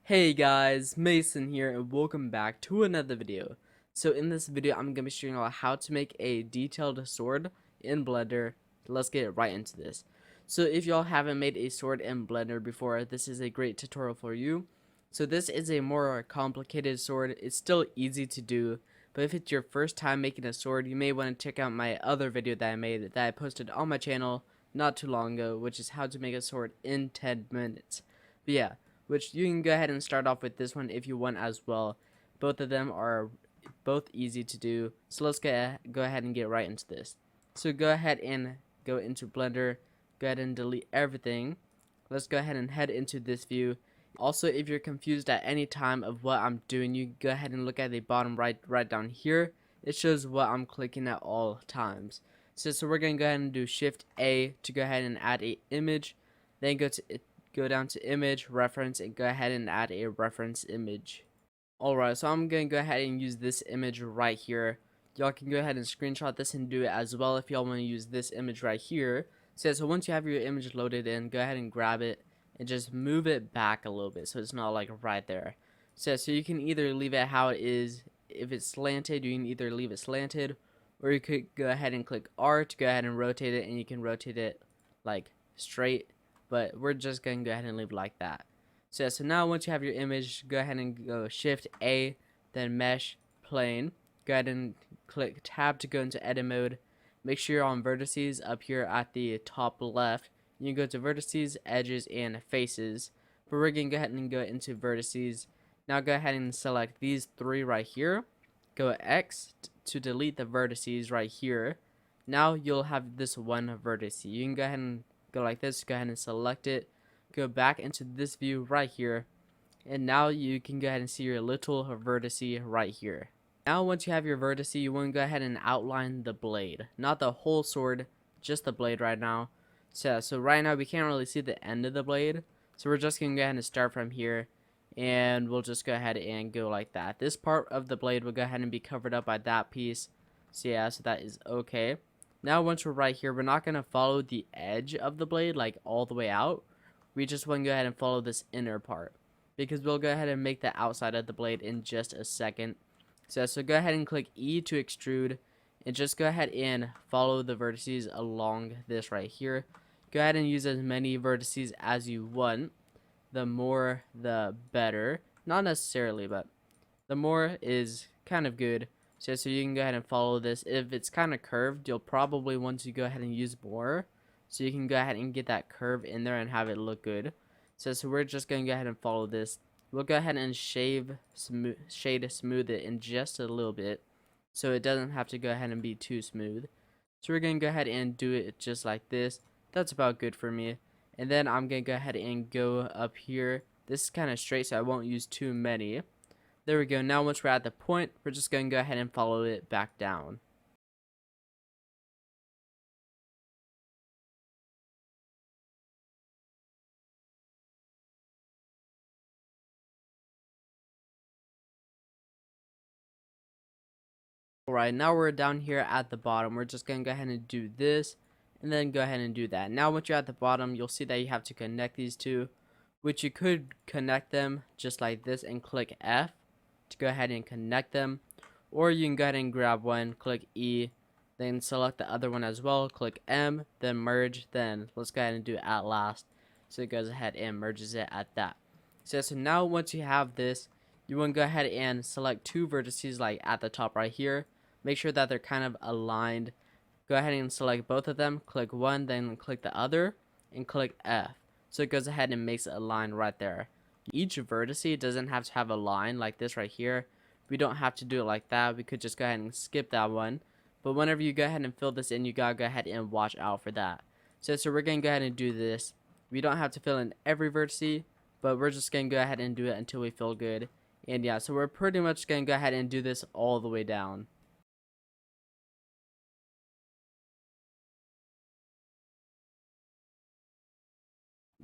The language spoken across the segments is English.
Hey guys, Mason here and welcome back to another video. So in this video I'm going to be showing you how to make a detailed sword in Blender. Let's get right into this. So if y'all haven't made a sword in Blender before, this is a great tutorial for you. So this is a more complicated sword. It's still easy to do, but if it's your first time making a sword, you may want to check out my other video that I made that I posted on my channel not too long ago, which is how to make a sword in 10 minutes. But yeah, which you can go ahead and start off with this one if you want as well. Both of them are both easy to do, so let's go ahead and get right into this. So go ahead and go into Blender, go ahead and delete everything. Let's go ahead and head into this view. Also, if you're confused at any time of what I'm doing, you go ahead and look at the bottom right down here. It shows what I'm clicking at all times. So we're going to go ahead and do Shift A to go ahead and add a image, then go down to image, reference, and go ahead and add a reference image. Alright, so I'm going to go ahead and use this image right here. Y'all can go ahead and screenshot this and do it as well if y'all want to use this image right here. So once you have your image loaded in, go ahead and grab it and just move it back a little bit so it's not like right there. So you can either leave it how it is. If it's slanted, you can either leave it slanted, or you could go ahead and click R to go ahead and rotate it, and you can rotate it like straight, but we're just going to go ahead and leave it like that. So now once you have your image, go ahead and go Shift A, then Mesh, Plane. Go ahead and click Tab to go into edit mode. Make sure you're on vertices up here at the top left. You can go to vertices, edges, and faces. But we're going to go ahead and go into vertices. Now go ahead and select these three right here. Go X to delete the vertices right here. Now you'll have this one vertex. You can go ahead and go like this, go ahead and select it. Go back into this view right here, and now you can go ahead and see your little vertice right here. Now once you have your vertice, you want to go ahead and outline the blade, not the whole sword, just the blade right now. So right now we can't really see the end of the blade, so we're just gonna go ahead and start from here, and we'll just go ahead and go like that. This part of the blade will go ahead and be covered up by that piece. So yeah, so that is okay. Now once we're right here, we're not gonna follow the edge of the blade like all the way out. We just want to go ahead and follow this inner part, because we'll go ahead and make the outside of the blade in just a second. So go ahead and click E to extrude, and just go ahead and follow the vertices along this right here. Go ahead and use as many vertices as you want. The more the better, not necessarily, but the more is kind of good. So you can go ahead and follow this. If it's kind of curved, you'll probably want to go ahead and use more, so you can go ahead and get that curve in there and have it look good. So we're just going to go ahead and follow this. We'll go ahead and shade smooth it in just a little bit, so it doesn't have to go ahead and be too smooth. So we're going to go ahead and do it just like this. That's about good for me. And then I'm going to go ahead and go up here. This is kind of straight, so I won't use too many. There we go. Now once we're at the point, we're just going to go ahead and follow it back down. Alright, now we're down here at the bottom. We're just going to go ahead and do this, and then go ahead and do that. Now once you're at the bottom, you'll see that you have to connect these two, which you could connect them just like this and click F to go ahead and connect them. Or you can go ahead and grab one, click E, then select the other one as well, click M, then merge, then let's go ahead and do it at last. So it goes ahead and merges it at that. So now once you have this, you want to go ahead and select two vertices like at the top right here. Make sure that they're kind of aligned. Go ahead and select both of them, click one, then click the other, and click F. So it goes ahead and makes a line right there. Each vertice doesn't have to have a line like this right here. We don't have to do it like that. We could just go ahead and skip that one. But whenever you go ahead and fill this in, you gotta go ahead and watch out for that. So we're gonna go ahead and do this. We don't have to fill in every vertice, but we're just gonna go ahead and do it until we feel good. And yeah, so we're pretty much gonna go ahead and do this all the way down.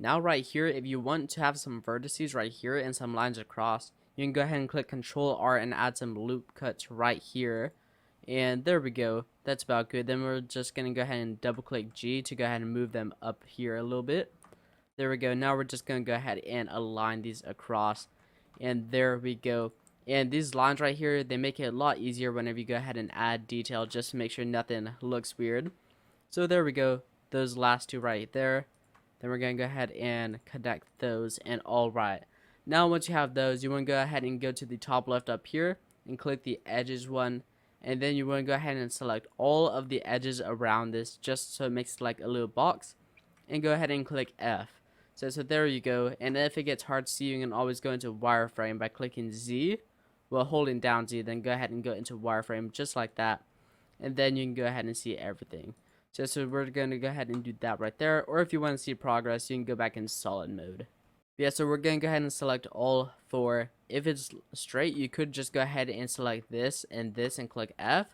Now right here, if you want to have some vertices right here and some lines across, you can go ahead and click Control R and add some loop cuts right here. And there we go. That's about good. Then we're just going to go ahead and double click G to go ahead and move them up here a little bit. There we go. Now we're just going to go ahead and align these across. And there we go. And these lines right here, they make it a lot easier whenever you go ahead and add detail, just to make sure nothing looks weird. So there we go, those last two right there. Then we're going to go ahead and connect those, and all right. Now once you have those, you want to go ahead and go to the top left up here and click the edges one. And then you want to go ahead and select all of the edges around this, just so it makes like a little box. And go ahead and click F. So there you go. And if it gets hard to see, you can always go into wireframe by clicking Z. Well, holding down Z, then go ahead and go into wireframe just like that. And then you can go ahead and see everything. So we're going to go ahead and do that right there. Or if you want to see progress, you can go back in solid mode. Yeah, so we're going to go ahead and select all four. If it's straight, you could just go ahead and select this and click F.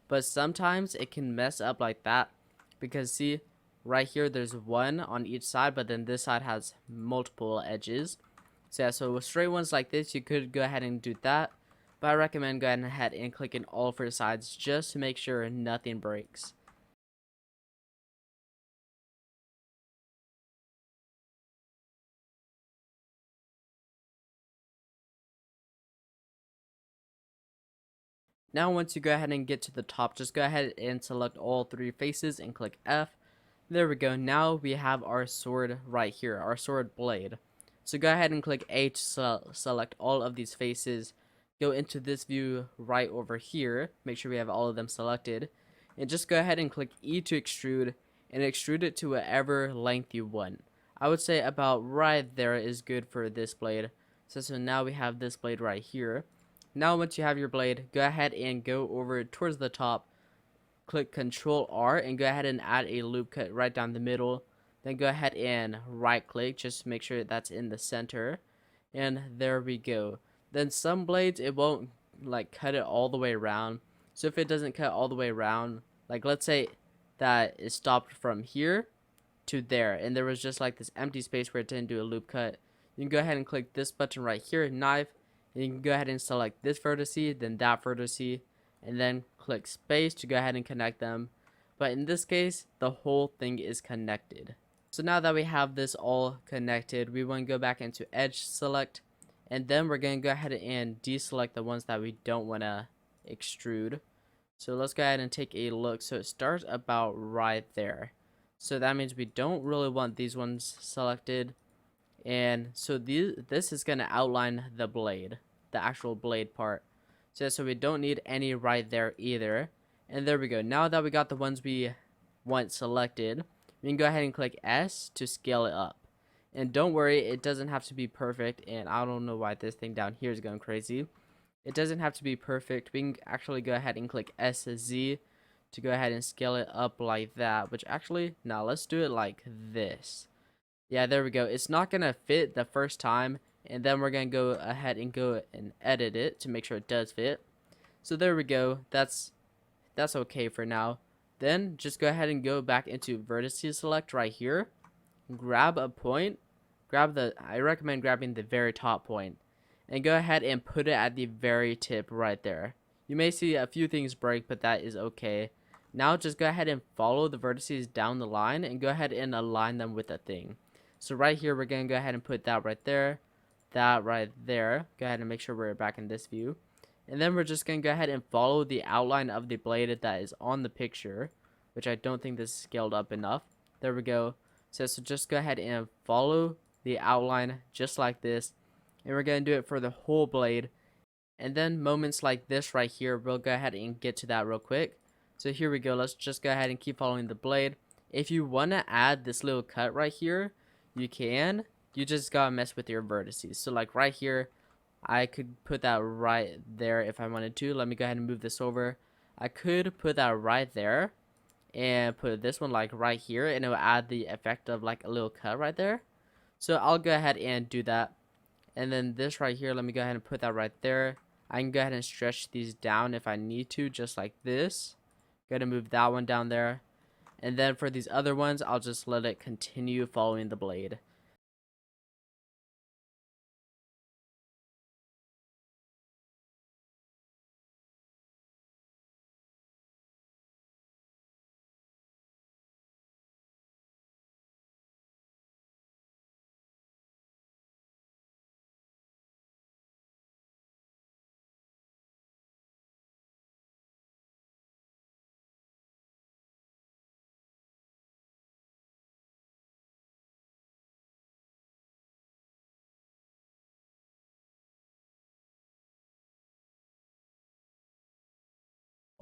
But sometimes it can mess up like that. Because see, right here there's one on each side, but then this side has multiple edges. So yeah, so with straight ones like this, you could go ahead and do that. But I recommend going ahead and clicking all four sides just to make sure nothing breaks. Now once you go ahead and get to the top, just go ahead and select all three faces and click F. There we go. Now we have our sword right here, our sword blade. So go ahead and click A to select all of these faces. Go into this view right over here. Make sure we have all of them selected. And just go ahead and click E to extrude and extrude it to whatever length you want. I would say about right there is good for this blade. So now we have this blade right here. Now once you have your blade, go ahead and go over towards the top. Click Control R and go ahead and add a loop cut right down the middle. Then go ahead and right click just to make sure that's in the center. And there we go. Then some blades, it won't like cut it all the way around. So if it doesn't cut all the way around, like let's say that it stopped from here to there and there was just like this empty space where it didn't do a loop cut, you can go ahead and click this button right here, knife, and you can go ahead and select this vertice, then that vertice, and then click space to go ahead and connect them. But in this case, the whole thing is connected. So now that we have this all connected, we want to go back into edge select, and then we're going to go ahead and deselect the ones that we don't want to extrude. So let's go ahead and take a look. So it starts about right there. So that means we don't really want these ones selected. And so this is going to outline the blade, the actual blade part. So we don't need any right there either. And there we go. Now that we got the ones we want selected, we can go ahead and click S to scale it up. And don't worry, it doesn't have to be perfect. And I don't know why this thing down here is going crazy. It doesn't have to be perfect. We can actually go ahead and click SZ to go ahead and scale it up like that. Which actually, now let's do it like this. Yeah, there we go. It's not going to fit the first time. And then we're going to go ahead and go and edit it to make sure it does fit. So there we go. That's okay for now. Then just go ahead and go back into vertices select right here. Grab a point. I recommend grabbing the very top point. And go ahead and put it at the very tip right there. You may see a few things break, but that is okay. Now just go ahead and follow the vertices down the line and go ahead and align them with a thing. So right here, we're going to go ahead and put that right there. That right there. Go ahead and make sure we're back in this view. And then we're just going to go ahead and follow the outline of the blade that is on the picture, which I don't think this is scaled up enough. There we go. So just go ahead and follow the outline just like this. And we're going to do it for the whole blade. And then moments like this right here, we'll go ahead and get to that real quick. So here we go. Let's just go ahead and keep following the blade. If you want to add this little cut right here, you can. You just got to mess with your vertices. So like right here, I could put that right there if I wanted to. Let me go ahead and move this over. I could put that right there and put this one like right here, and it will add the effect of like a little cut right there. So I'll go ahead and do that. And then this right here, let me go ahead and put that right there. I can go ahead and stretch these down if I need to, just like this. Go ahead and move that one down there. And then for these other ones, I'll just let it continue following the blade.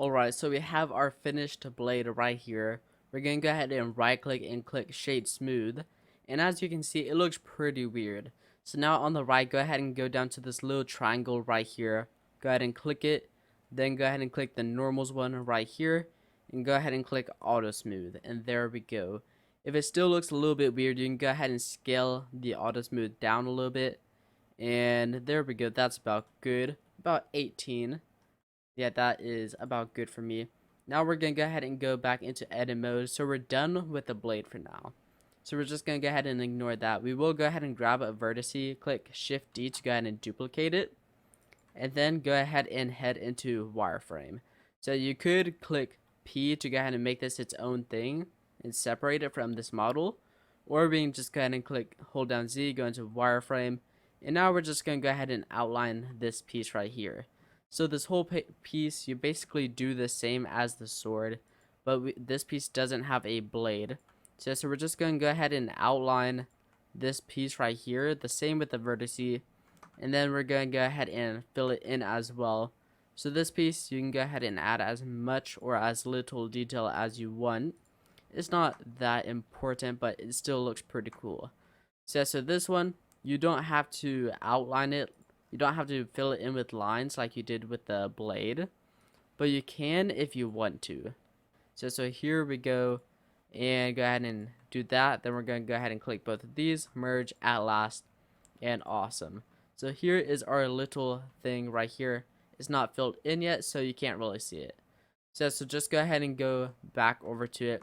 Alright, so we have our finished blade right here. We're going to go ahead and right click and click shade smooth. And as you can see, it looks pretty weird. So now on the right, go ahead and go down to this little triangle right here. Go ahead and click it. Then go ahead and click the normals one right here. And go ahead and click auto smooth. And there we go. If it still looks a little bit weird, you can go ahead and scale the auto smooth down a little bit. And there we go. That's about good. About 18. Yeah, that is about good for me. Now we're going to go ahead and go back into edit mode. So we're done with the blade for now. So we're just going to go ahead and ignore that. We will go ahead and grab a vertice, click Shift D to go ahead and duplicate it. And then go ahead and head into wireframe. So you could click P to go ahead and make this its own thing and separate it from this model. Or we can just go ahead and hold down Z, go into wireframe. And now we're just going to go ahead and outline this piece right here. So this whole piece, you basically do the same as the sword, but this piece doesn't have a blade. So we're just going to go ahead and outline this piece right here, the same with the vertice, and then we're going to go ahead and fill it in as well. So this piece, you can go ahead and add as much or as little detail as you want. It's not that important, but it still looks pretty cool. So this one, you don't have to outline it. You don't have to fill it in with lines like you did with the blade, but you can if you want to. So here we go, and go ahead and do that. Then we're going to go ahead and click both of these, merge at last, and awesome. So here is our little thing right here. It's not filled in yet, so you can't really see it. So just go ahead and go back over to it,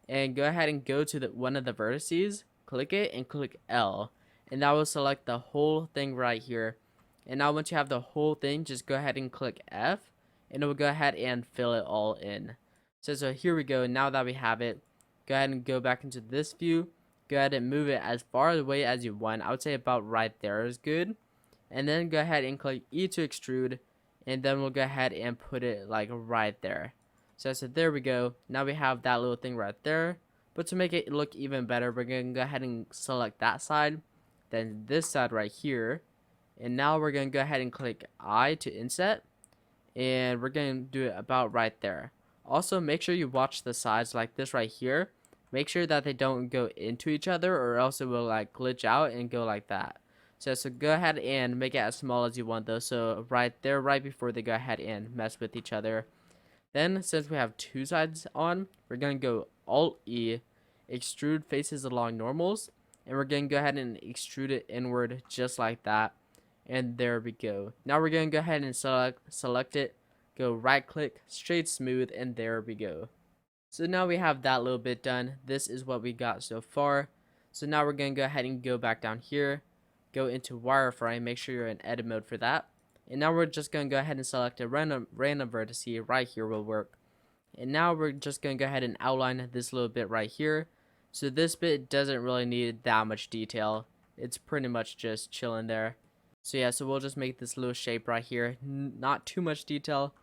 and go ahead and go to one of the vertices, click it, and click L, and that will select the whole thing right here. And now once you have the whole thing, just go ahead and click F, and it will go ahead and fill it all in. So here we go. Now that we have it, go ahead and go back into this view. Go ahead and move it as far away as you want. I would say about right there is good. And then go ahead and click E to extrude, and then we'll go ahead and put it like right there. So there we go. Now we have that little thing right there. But to make it look even better, we're going to go ahead and select that side, then this side right here. And now we're going to go ahead and click I to inset, and we're going to do it about right there. Also, make sure you watch the sides like this right here. Make sure that they don't go into each other, or else it will like glitch out and go like that. So go ahead and make it as small as you want though. So right there, right before they go ahead and mess with each other. Then since we have two sides on, we're going to go Alt E, extrude faces along normals, and we're going to go ahead and extrude it inward just like that. And there we go. Now we're going to go ahead and select it, go right click, shade smooth, and there we go. So now we have that little bit done. This is what we got so far. So now we're going to go ahead and go back down here, go into wireframe, make sure you're in edit mode for that. And now we're just going to go ahead and select a random vertice right here will work. And now we're just going to go ahead and outline this little bit right here. So this bit doesn't really need that much detail. It's pretty much just chilling there. So yeah, so we'll just make this little shape right here, not too much detail,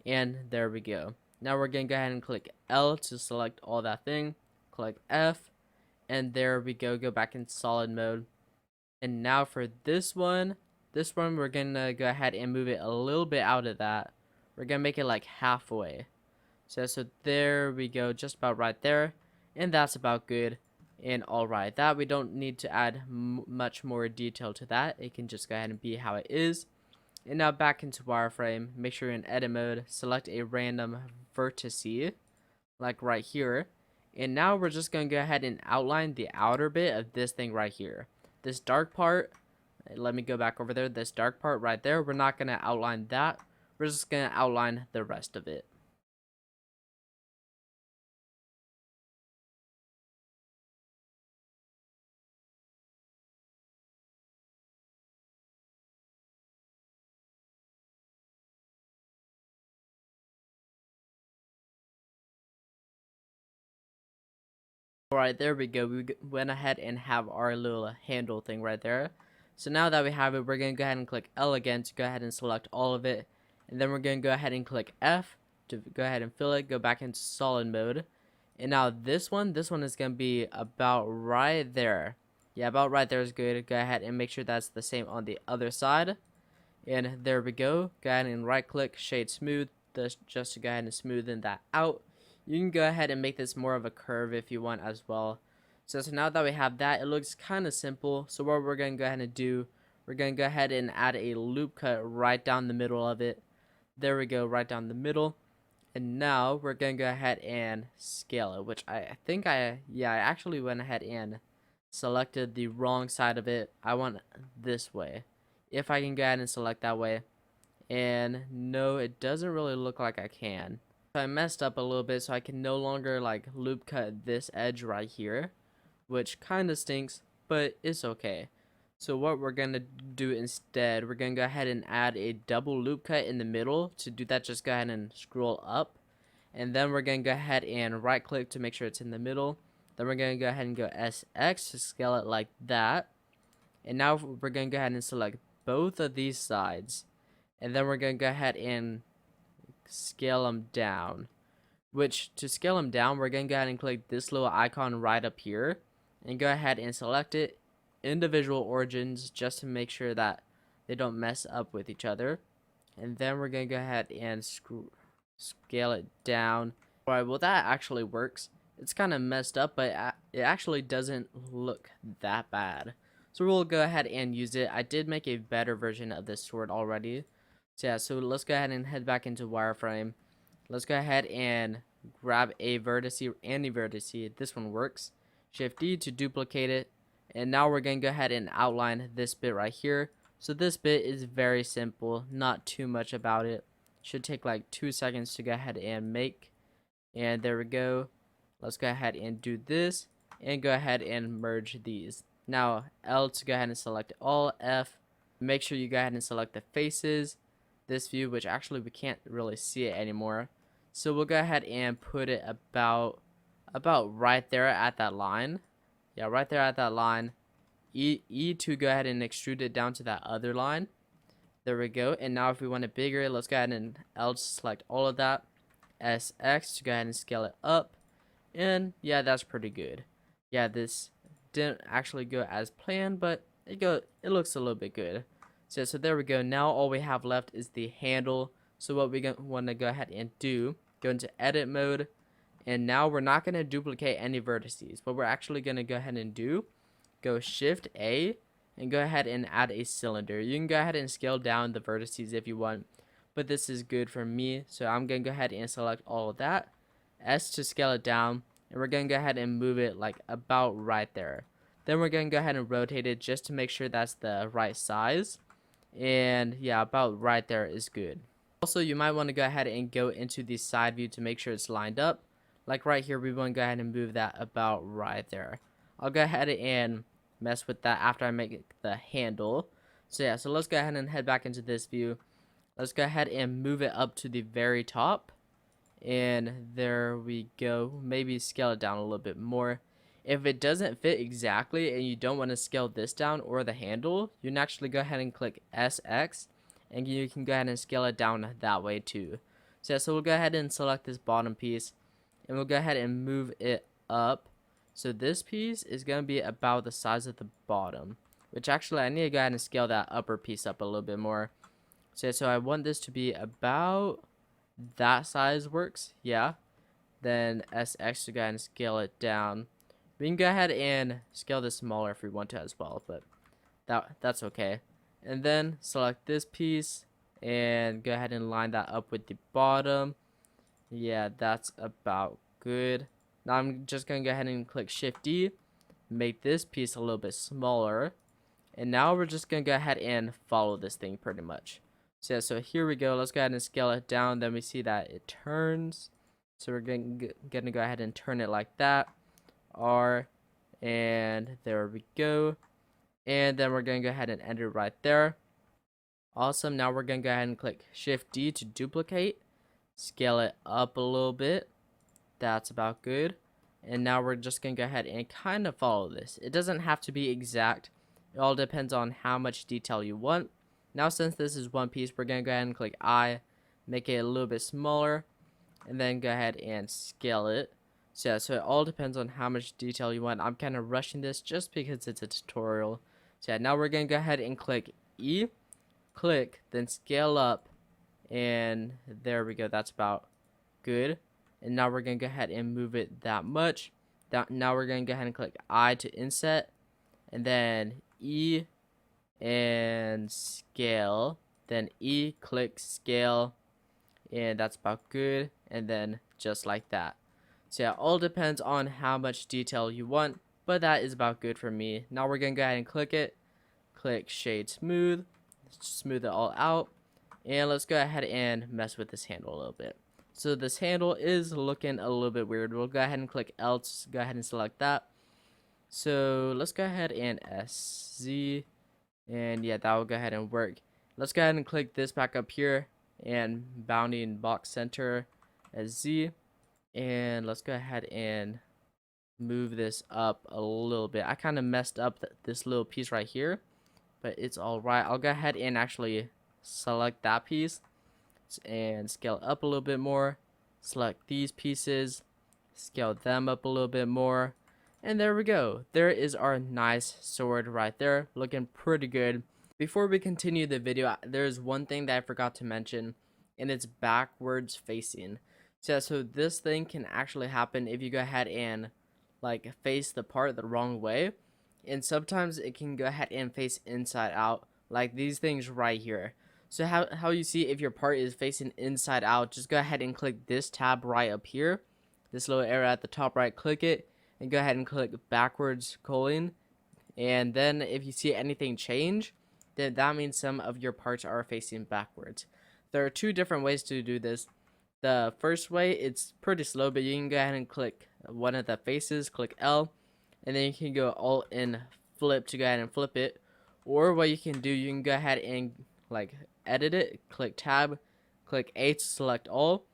and there we go. Now we're going to go ahead and click L to select all that thing, click F, and there we go, go back in solid mode. And now for this one we're going to go ahead and move it a little bit out of that. We're going to make it like halfway. So there we go, just about right there, and that's about good. And alright, that we don't need to add much more detail to that. It can just go ahead and be how it is. And now back into wireframe, make sure you're in edit mode, select a random vertice, like right here. And now we're just going to go ahead and outline the outer bit of this thing right here. This dark part, let me go back over there, this dark part right there, we're not going to outline that. We're just going to outline the rest of it. Alright, there we go. We went ahead and have our little handle thing right there. So now that we have it, we're going to go ahead and click L again to go ahead and select all of it. And then we're going to go ahead and click F to go ahead and fill it, go back into solid mode. And now this one is going to be about right there. Yeah, about right there is good. Go ahead and make sure that's the same on the other side. And there we go. Go ahead and right click, shade smooth, this just to go ahead and smoothen that out. You can go ahead and make this more of a curve if you want as well. So now that we have that, it looks kind of simple. So what we're going to go ahead and do, we're going to go ahead and add a loop cut right down the middle of it. There we go, right down the middle. And now we're going to go ahead and scale it, which I think I actually went ahead and selected the wrong side of it. I want this way. If I can go ahead and select that way. And no, it doesn't really look like I can. So I messed up a little bit, so I can no longer like loop cut this edge right here, which kind of stinks, but it's okay. So what we're going to do instead, we're going to go ahead and add a double loop cut in the middle. To do that, just go ahead and scroll up. And then we're going to go ahead and right click to make sure it's in the middle. Then we're going to go ahead and go SX to scale it like that. And now we're going to go ahead and select both of these sides. And then we're going to go ahead and scale them down. Which, to scale them down, we're going to go ahead and click this little icon right up here. And go ahead and select it, individual origins, just to make sure that they don't mess up with each other. And then we're going to go ahead and scale it down. Alright, well that actually works. It's kind of messed up, but it actually doesn't look that bad. So we'll go ahead and use it. I did make a better version of this sword already. So yeah, so let's go ahead and head back into wireframe. Let's go ahead and grab a vertice, any vertice. This one works. Shift D to duplicate it. And now we're going to go ahead and outline this bit right here. So this bit is very simple, not too much about it. Should take like 2 seconds to go ahead and make. And there we go. Let's go ahead and do this. And go ahead and merge these. Now L to go ahead and select all, F. Make sure you go ahead and select the faces. This view, which actually we can't really see it anymore. So we'll go ahead and put it about right there at that line. Yeah, right there at that line. E to go ahead and extrude it down to that other line. There we go. And now if we want it bigger, let's go ahead and L to select all of that. SX to go ahead and scale it up. And yeah, that's pretty good. Yeah, this didn't actually go as planned, but it looks a little bit good. So there we go. Now all we have left is the handle. So what we want to go ahead and do, go into edit mode. And now we're not going to duplicate any vertices. What we're actually going to go ahead and do, go Shift A and go ahead and add a cylinder. You can go ahead and scale down the vertices if you want, but this is good for me. So I'm going to go ahead and select all of that. S to scale it down. And we're going to go ahead and move it like about right there. Then we're going to go ahead and rotate it just to make sure that's the right size. And yeah, about right there is good. Also, you might want to go ahead and go into the side view to make sure it's lined up. Like right here, we want to go ahead and move that about right there. I'll go ahead and mess with that after I make the handle. So yeah, so let's go ahead and head back into this view. Let's go ahead and move it up to the very top. And there we go. Maybe scale it down a little bit more. If it doesn't fit exactly and you don't want to scale this down or the handle, you can actually go ahead and click SX and you can go ahead and scale it down that way too. So yeah, so we'll go ahead and select this bottom piece and we'll go ahead and move it up. So this piece is going to be about the size of the bottom, which actually I need to go ahead and scale that upper piece up a little bit more. So I want this to be about that size works. Yeah. Then SX to go ahead and scale it down. We can go ahead and scale this smaller if we want to as well, but that's okay. And then select this piece and go ahead and line that up with the bottom. Yeah, that's about good. Now I'm just going to go ahead and click Shift D, make this piece a little bit smaller. And now we're just going to go ahead and follow this thing pretty much. So yeah, so here we go. Let's go ahead and scale it down. Then we see that it turns. So we're going to go ahead and turn it like that. R, and there we go. And then we're going to go ahead and end it right there. Awesome. Now we're going to go ahead and click Shift D to duplicate. Scale it up a little bit. That's about good. And now we're just going to go ahead and kind of follow this. It doesn't have to be exact. It all depends on how much detail you want. Now since this is one piece, we're going to go ahead and click I, make it a little bit smaller, and then go ahead and scale it. So yeah, so it all depends on how much detail you want. I'm kind of rushing this just because it's a tutorial. So yeah, now we're going to go ahead and click E, click, then scale up, and there we go. That's about good. And now we're gonna go ahead and move it that much. Now we're gonna go ahead and click I to inset, and then E and scale, then E, click scale, and that's about good. And then just like that. So yeah, all depends on how much detail you want, but that is about good for me. Now we're gonna go ahead and click it, click shade smooth, smooth it all out, and let's go ahead and mess with this handle a little bit. So this handle is looking a little bit weird. We'll go ahead and click L to go ahead and select that. So let's go ahead and SZ, and yeah, that will go ahead and work. Let's go ahead and click this back up here and bounding box center as Z, and let's go ahead and move this up a little bit. I kind of messed up this little piece right here, but it's all right. I'll go ahead and actually select that piece and scale up a little bit more. Select these pieces, scale them up a little bit more, and there we go. There is our nice sword right there, looking pretty good. Before we continue the video, there's one thing that I forgot to mention, and it's backwards facing. So this thing can actually happen if you go ahead and like face the part the wrong way, and sometimes it can go ahead and face inside out, like these things right here. So how you see if your part is facing inside out, just go ahead and click this tab right up here, this little arrow at the top right, click it, and go ahead and click backwards colon. And then if you see anything change, then that means some of your parts are facing backwards. There are two different ways to do this. The first way, it's pretty slow, but you can go ahead and click one of the faces, click L, and then you can go Alt and flip to go ahead and flip it. Or what you can do, you can go ahead and like edit it, click tab, click A to select all,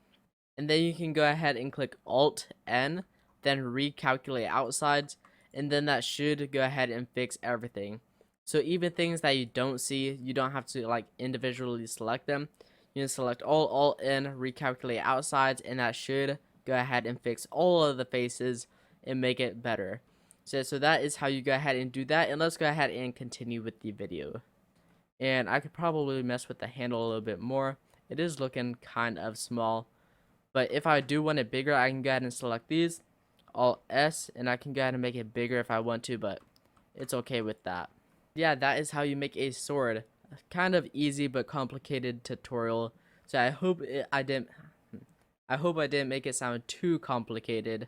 and then you can go ahead and click Alt N, then recalculate outsides, and then that should go ahead and fix everything. So even things that you don't see, you don't have to like individually select them. You can select all, Alt N, recalculate outsides, and that should go ahead and fix all of the faces and make it better. So that is how you go ahead and do that, and let's go ahead and continue with the video. And I could probably mess with the handle a little bit more. It is looking kind of small, but if I do want it bigger, I can go ahead and select these, Alt S, and I can go ahead and make it bigger if I want to, but it's okay with that. Yeah, that is how you make a sword. Kind of easy but complicated tutorial. So I hope I didn't make it sound too complicated.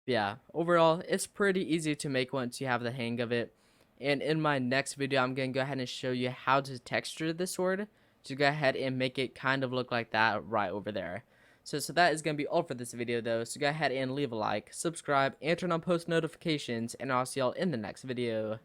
But yeah, overall it's pretty easy to make once you have the hang of it. And in my next video, I'm going to go ahead and show you how to texture the sword to go ahead and make it kind of look like that right over there. So that is going to be all for this video though. So go ahead and leave a like, subscribe, and turn on post notifications, and I'll see y'all in the next video.